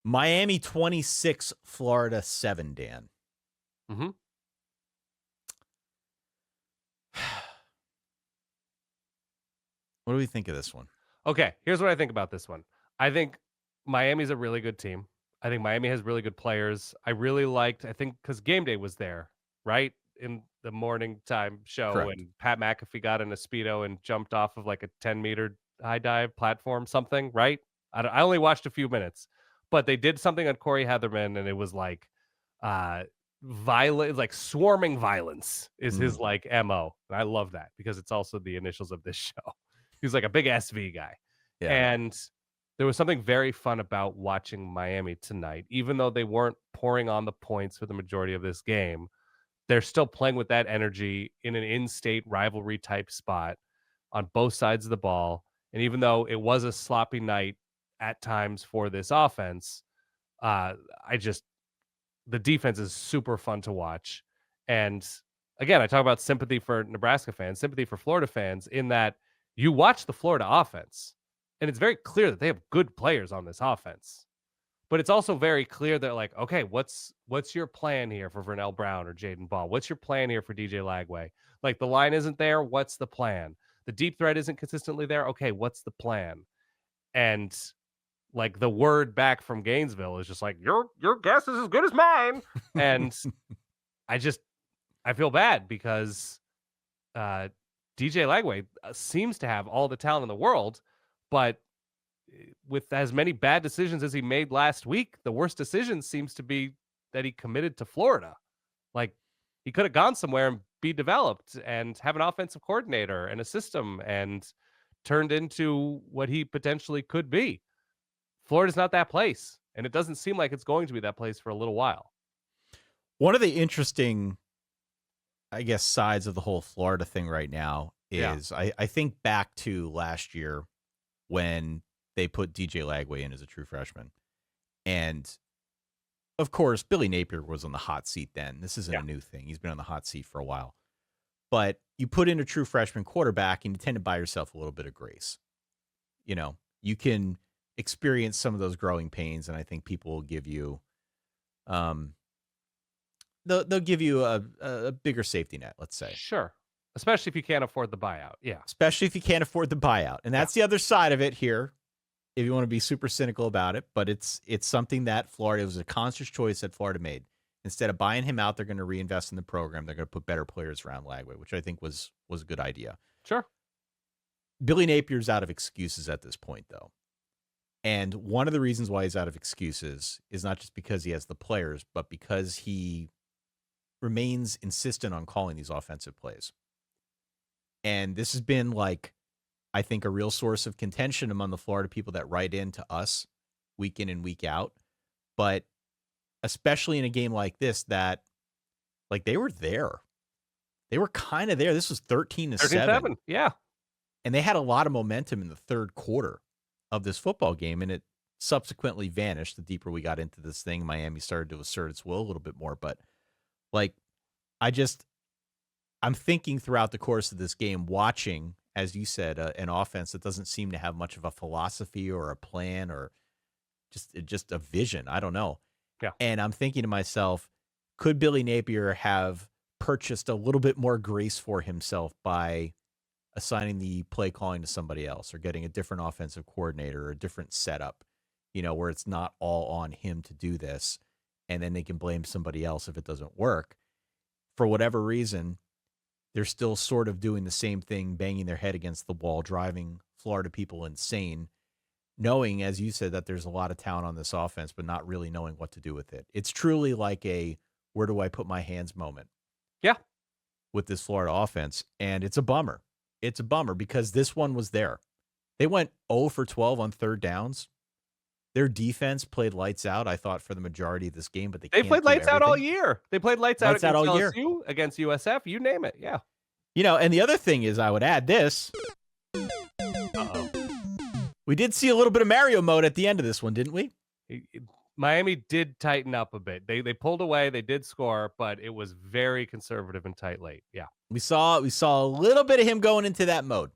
Miami 26, Florida 7, Dan. Mm-hmm. What do we think of this one? Okay, here's what I think about this one. I think Miami's a really good team. I think Miami has really good players. I think, because Game Day was there, right? In the morning time show, Correct. and Pat McAfee got in a Speedo and jumped off of like a 10-meter high dive platform, something, right? I only watched a few minutes, but they did something on Corey Hetherman, and it was like uh violent, like swarming violence is his like MO. And I love that because it's also the initials of this show. He's like a big SV guy. Yeah. And there was something very fun about watching Miami tonight. Even though they weren't pouring on the points for the majority of this game, they're still playing with that energy in an in-state rivalry type spot on both sides of the ball. And even though it was a sloppy night at times for this offense, uh, I just the defense is super fun to watch. And again, I talk about sympathy for Nebraska fans, sympathy for Florida fans, in that you watch the Florida offense, and it's very clear that they have good players on this offense. But it's also very clear that, like, okay, what's your plan here for Vernell Brown or Jadan Baugh? What's your plan here for DJ Lagway? Like, the line isn't there. What's the plan? The deep threat isn't consistently there. Okay, what's the plan? And like the word back from Gainesville is just like, your guess is as good as mine. And I feel bad because DJ Lagway seems to have all the talent in the world, but with as many bad decisions as he made last week, the worst decision seems to be that he committed to Florida. Like, he could have gone somewhere and be developed and have an offensive coordinator and a system and turned into what he potentially could be. Florida's not that place, and it doesn't seem like it's going to be that place for a little while. One of the interesting, I guess, sides of the whole Florida thing right now is I think back to last year when they put DJ Lagway in as a true freshman. And of course, Billy Napier was on the hot seat then. This isn't a new thing. He's been on the hot seat for a while. But you put in a true freshman quarterback and you tend to buy yourself a little bit of grace. You know, you can experience some of those growing pains, and I think people will give you they'll give you a bigger safety net, let's say. Sure. Especially if you can't afford the buyout. Yeah. Especially if you can't afford the buyout. And that's the other side of it here, if you want to be super cynical about it. But it's something that Florida, it was a conscious choice that Florida made. Instead of buying him out, they're going to reinvest in the program. They're going to put better players around Lagway, which I think was a good idea. Sure. Billy Napier's out of excuses at this point, though. And one of the reasons why he's out of excuses is not just because he has the players, but because he remains insistent on calling these offensive plays. And this has been, like, I think, a real source of contention among the Florida people that write in to us week in and week out. But especially in a game like this, that, like, they were there. They were kind of there. This was 13-7. Yeah. And they had a lot of momentum in the third quarter of this football game, and it subsequently vanished the deeper we got into this thing. Miami started to assert its will a little bit more. But, like, I'm thinking throughout the course of this game, watching, as you said, an offense that doesn't seem to have much of a philosophy or a plan or just a vision. I don't know. Yeah. And I'm thinking to myself, could Billy Napier have purchased a little bit more grace for himself by assigning the play calling to somebody else or getting a different offensive coordinator or a different setup, where it's not all on him to do this, and then they can blame somebody else if it doesn't work. For whatever reason, they're still sort of doing the same thing, banging their head against the wall, driving Florida people insane, knowing, as you said, that there's a lot of talent on this offense, but not really knowing what to do with it. It's truly like a where do I put my hands moment. Yeah. With this Florida offense. And it's a bummer. It's a bummer because this one was there. They went 0 for 12 on third downs. Their defense played lights out, I thought, for the majority of this game, but they played lights out all year. They played lights out against all year. LSU, against USF, you name it. Yeah. And the other thing is, I would add this. Uh-oh. We did see a little bit of Mario mode at the end of this one, didn't we? Miami did tighten up a bit. They pulled away, they did score, but it was very conservative and tight late. Yeah. We saw a little bit of him going into that mode.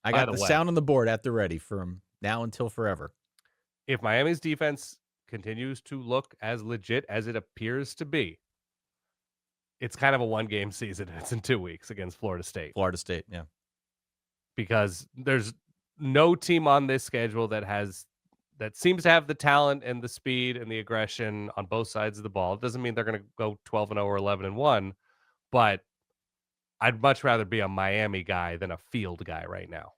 I got the sound on the board at the ready from now until forever. If Miami's defense continues to look as legit as it appears to be, it's kind of a one-game season. It's in 2 weeks against Florida State. Florida State, yeah. Because there's no team on this schedule that seems to have the talent and the speed and the aggression on both sides of the ball. It doesn't mean they're going to go 12-0 or 11-1, but I'd much rather be a Miami guy than a field guy right now.